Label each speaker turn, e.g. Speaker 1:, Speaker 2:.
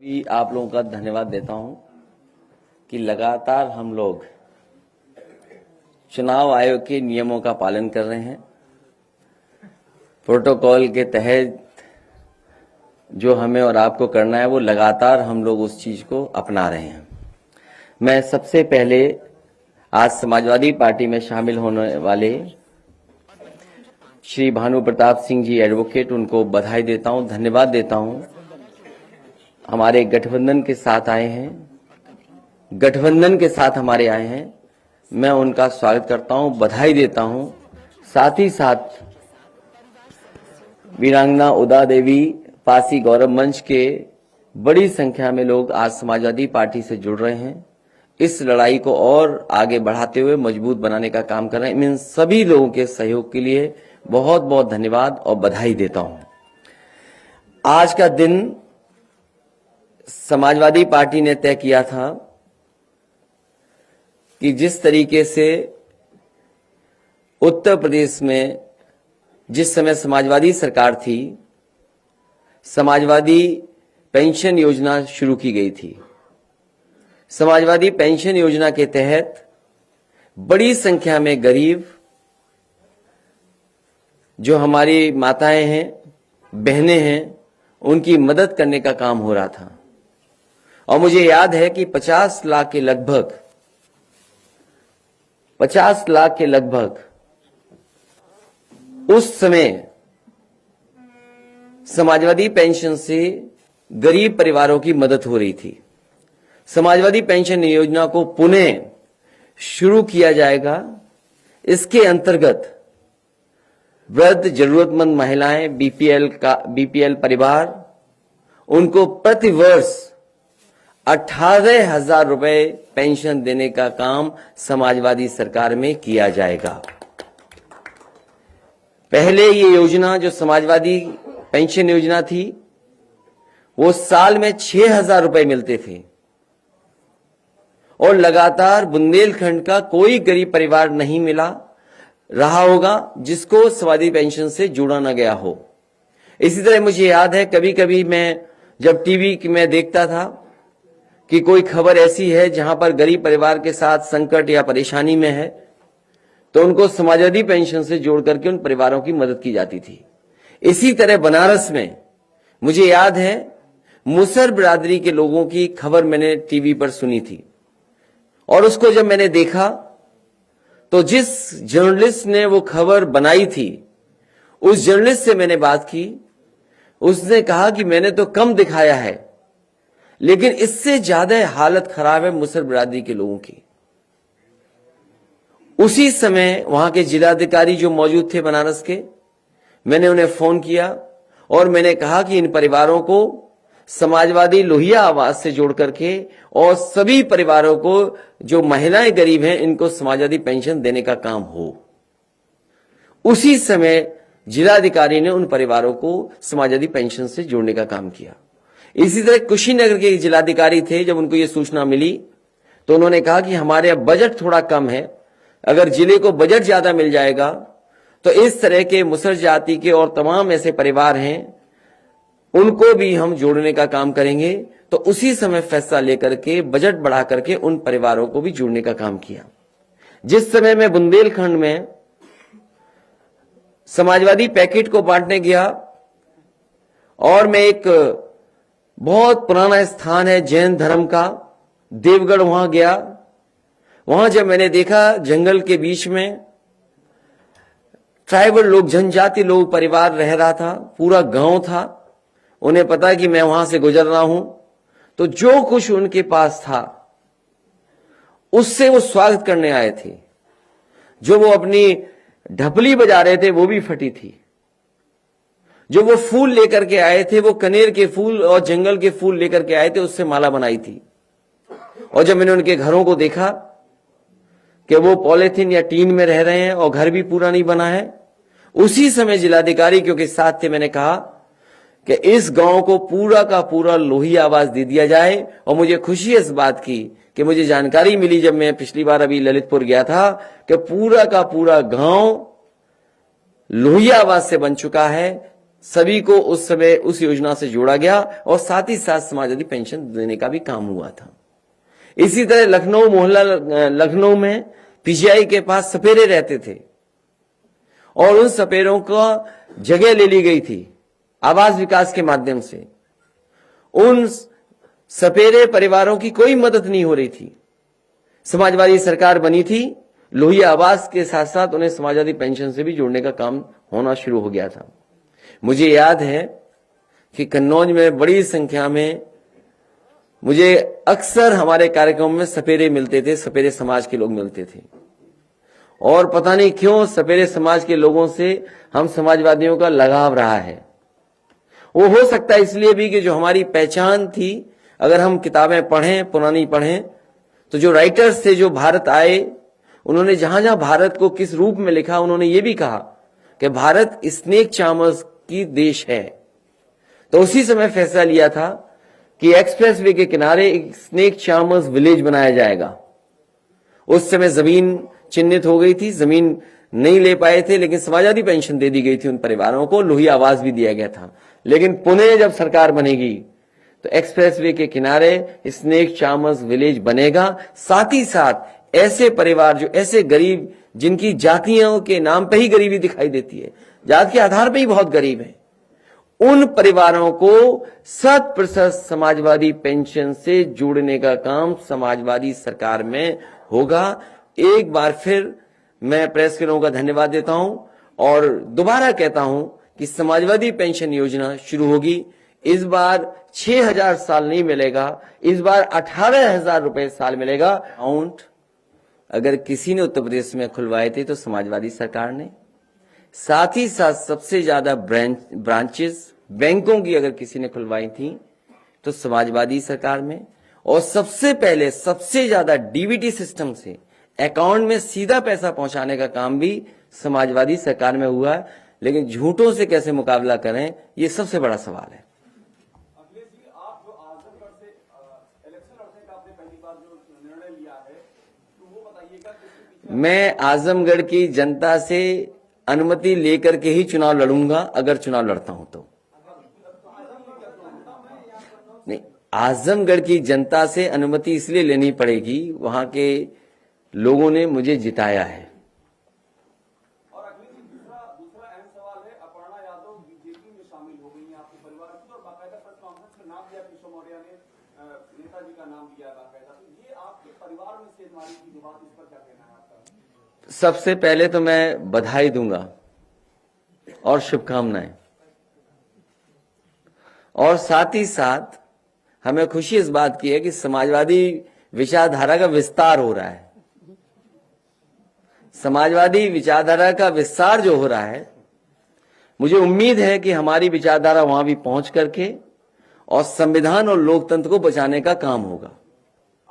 Speaker 1: भी आप लोगों का धन्यवाद देता हूं कि लगातार हम लोग चुनाव आयोग के नियमों का पालन कर रहे हैं। प्रोटोकॉल के तहत जो हमें और आपको करना है वो लगातार हम लोग उस चीज को अपना रहे हैं। मैं सबसे पहले आज समाजवादी पार्टी में शामिल होने वाले श्री भानु प्रताप सिंह जी एडवोकेट, उनको बधाई देता हूं, धन्यवाद देता हूं। हमारे गठबंधन के साथ आए हैं, गठबंधन के साथ हमारे आए हैं, मैं उनका स्वागत करता हूं, बधाई देता हूं। साथ ही साथ वीरांगना उदा देवी पासी गौरव मंच के बड़ी संख्या में लोग आज समाजवादी पार्टी से जुड़ रहे हैं। इस लड़ाई को और आगे बढ़ाते हुए मजबूत बनाने का काम कर रहे हैं। इन सभी लोगों के सहयोग के लिए बहुत बहुत धन्यवाद और बधाई देता हूं। आज का दिन समाजवादी पार्टी ने तय किया था कि जिस तरीके से उत्तर प्रदेश में जिस समय समाजवादी सरकार थी, समाजवादी पेंशन योजना शुरू की गई थी। समाजवादी पेंशन योजना के तहत बड़ी संख्या में गरीब जो हमारी माताएं हैं, बहनें हैं, उनकी मदद करने का काम हो रहा था। और मुझे याद है कि 50 लाख के लगभग उस समय समाजवादी पेंशन से गरीब परिवारों की मदद हो रही थी। समाजवादी पेंशन योजना को पुनः शुरू किया जाएगा। इसके अंतर्गत वृद्ध जरूरतमंद महिलाएं, बीपीएल परिवार, उनको प्रति वर्ष 18,000 रुपए पेंशन देने का काम समाजवादी सरकार में किया जाएगा। पहले ये योजना जो समाजवादी पेंशन योजना थी वो साल में 6,000 रुपए मिलते थे और लगातार बुंदेलखंड का कोई गरीब परिवार नहीं मिला रहा होगा जिसको समाजवादी पेंशन से जोड़ा न गया हो। इसी तरह मुझे याद है कभी कभी मैं जब टीवी में देखता था कि कोई खबर ऐसी है जहां पर गरीब परिवार के साथ संकट या परेशानी में है तो उनको समाजवादी पेंशन से जोड़ करके उन परिवारों की मदद की जाती थी। इसी तरह बनारस में मुझे याद है मुसहर बिरादरी के लोगों की खबर मैंने टीवी पर सुनी थी और उसको जब मैंने देखा तो जिस जर्नलिस्ट ने वो खबर बनाई थी उस जर्नलिस्ट से मैंने बात की। उसने कहा कि मैंने तो कम दिखाया है लेकिन इससे ज्यादा हालत खराब है मुसहर बिरादरी के लोगों की। उसी समय वहां के जिलाधिकारी जो मौजूद थे बनारस के, मैंने उन्हें फोन किया और मैंने कहा कि इन परिवारों को समाजवादी लोहिया आवास से जोड़ करके और सभी परिवारों को जो महिलाएं गरीब हैं इनको समाजवादी पेंशन देने का काम हो। उसी समय जिलाधिकारी ने उन परिवारों को समाजवादी पेंशन से जोड़ने का काम किया। इसी तरह कुशीनगर के जिलाधिकारी थे, जब उनको ये सूचना मिली तो उन्होंने कहा कि हमारे अब बजट थोड़ा कम है, अगर जिले को बजट ज्यादा मिल जाएगा तो इस तरह के मुसहर जाति के और तमाम ऐसे परिवार हैं उनको भी हम जोड़ने का काम करेंगे। तो उसी समय फैसला लेकर के बजट बढ़ा करके उन परिवारों को भी जोड़ने का काम किया। जिस समय मैं बुंदेलखंड में समाजवादी पैकेट को बांटने गया और मैं एक बहुत पुराना स्थान है जैन धर्म का, देवगढ़, वहां गया। वहां जब मैंने देखा जंगल के बीच में ट्राइबल लोग, जनजाति लोग परिवार रह रहा था, पूरा गांव था, उन्हें पता है कि मैं वहां से गुजर रहा हूं, तो जो कुछ उनके पास था उससे वो स्वागत करने आए थे। जो वो अपनी ढपली बजा रहे थे वो भी फटी थी। जो वो फूल लेकर के आए थे वो कनेर के फूल और जंगल के फूल लेकर के आए थे, उससे माला बनाई थी। और जब मैंने उनके घरों को देखा कि वो पॉलिथीन या टीन में रह रहे हैं और घर भी पूरा नहीं बना है, उसी समय जिलाधिकारी क्योंकि साथ थे, मैंने कहा कि इस गांव को पूरा का पूरा लोही आवास दे दिया जाए। और मुझे खुशी है इस बात की कि मुझे जानकारी मिली जब मैं पिछली बार अभी ललितपुर गया था कि पूरा का पूरा गांव लोही आवास से बन चुका है। सभी को उस समय उस योजना से जोड़ा गया और साथ ही साथ समाजवादी पेंशन देने का भी काम हुआ था। इसी तरह लखनऊ में पीजीआई के पास सपेरे रहते थे और उन सपेरों को जगह ले ली गई थी आवास विकास के माध्यम से। उन सपेरे परिवारों की कोई मदद नहीं हो रही थी। समाजवादी सरकार बनी थी, लोहिया आवास के साथ साथ उन्हें समाजवादी पेंशन से भी जोड़ने का काम होना शुरू हो गया था। मुझे याद है कि कन्नौज में बड़ी संख्या में मुझे अक्सर हमारे कार्यक्रम में सपेरे मिलते थे, सपेरे समाज के लोग मिलते थे और पता नहीं क्यों सपेरे समाज के लोगों से हम समाजवादियों का लगाव रहा है। वो हो सकता है इसलिए भी कि जो हमारी पहचान थी, अगर हम किताबें पढ़ें, पुरानी पढ़ें, तो जो राइटर्स थे जो भारत आए, उन्होंने जहां जहां भारत को किस रूप में लिखा, उन्होंने ये भी कहा कि भारत स्नेक चार्मर्स की देश है। तो उसी समय फैसला लिया था कि एक्सप्रेसवे के किनारे एक स्नेक चार्मर्स विलेज बनाया जाएगा। उस समय जमीन चिन्हित हो गई थी, जमीन नहीं ले पाए थे, लेकिन समाजवादी पेंशन दे दी गई थी उन परिवारों को, लोहिया आवास भी दिया गया था। लेकिन पुणे जब सरकार बनेगी तो एक्सप्रेसवे के किनारे स्नेक चार्मर्स विलेज बनेगा। साथ ही साथ ऐसे परिवार जो ऐसे गरीब, जिनकी जातियों के नाम पे ही गरीबी दिखाई देती है, जात के आधार पे ही बहुत गरीब है, उन परिवारों को 100% समाजवादी पेंशन से जोड़ने का काम समाजवादी सरकार में होगा। एक बार फिर मैं प्रेस के लोगों का धन्यवाद देता हूं और दोबारा कहता हूं कि समाजवादी पेंशन योजना शुरू होगी। इस बार 6,000 साल नहीं मिलेगा, इस बार 18,000 रुपए साल मिलेगा। अकाउंट अगर किसी ने उत्तर प्रदेश में खुलवाए थे तो समाजवादी सरकार ने, साथ ही साथ सबसे ज्यादा ब्रांचेस बैंकों की अगर किसी ने खुलवाई थी तो समाजवादी सरकार में, और सबसे पहले सबसे ज्यादा डीबीटी सिस्टम से अकाउंट में सीधा पैसा पहुंचाने का काम भी समाजवादी सरकार में हुआ है। लेकिन झूठों से कैसे मुकाबला करें, ये सबसे बड़ा सवाल है।
Speaker 2: अखिलेश जी, आप जो आजमगढ़ से इलेक्शन लड़ने का आपने पहली बार जो निर्णय लिया है, तो वो बताइएगा।
Speaker 1: मैं आजमगढ़ की जनता से अनुमति लेकर के ही चुनाव लड़ूंगा, अगर चुनाव लड़ता हूं तो। नहीं, आजमगढ़ की जनता से अनुमति इसलिए लेनी पड़ेगी, वहां के लोगों ने मुझे जिताया है।
Speaker 2: और अखिलेश जी, दूसरा अहम सवाल है, अपर्णा यादव बीजेपी में शामिल हो गई हैं आपके परिवार की, और बाकायदा प्रेस कॉन्फ्रेंस में नाम दिया, किशोर मौर्य ने नेताजी का नाम दिया बाकायदा। तो ये आपके परिवार में सेधमारी की जो बात, इस पर क्या कहना है आपका?
Speaker 1: सबसे पहले तो मैं बधाई दूंगा और शुभकामनाएं, और साथ ही साथ हमें खुशी इस बात की है कि समाजवादी विचारधारा का विस्तार हो रहा है। समाजवादी विचारधारा का विस्तार जो हो रहा है, मुझे उम्मीद है कि हमारी विचारधारा वहां भी पहुंच करके और संविधान और लोकतंत्र को बचाने का काम होगा।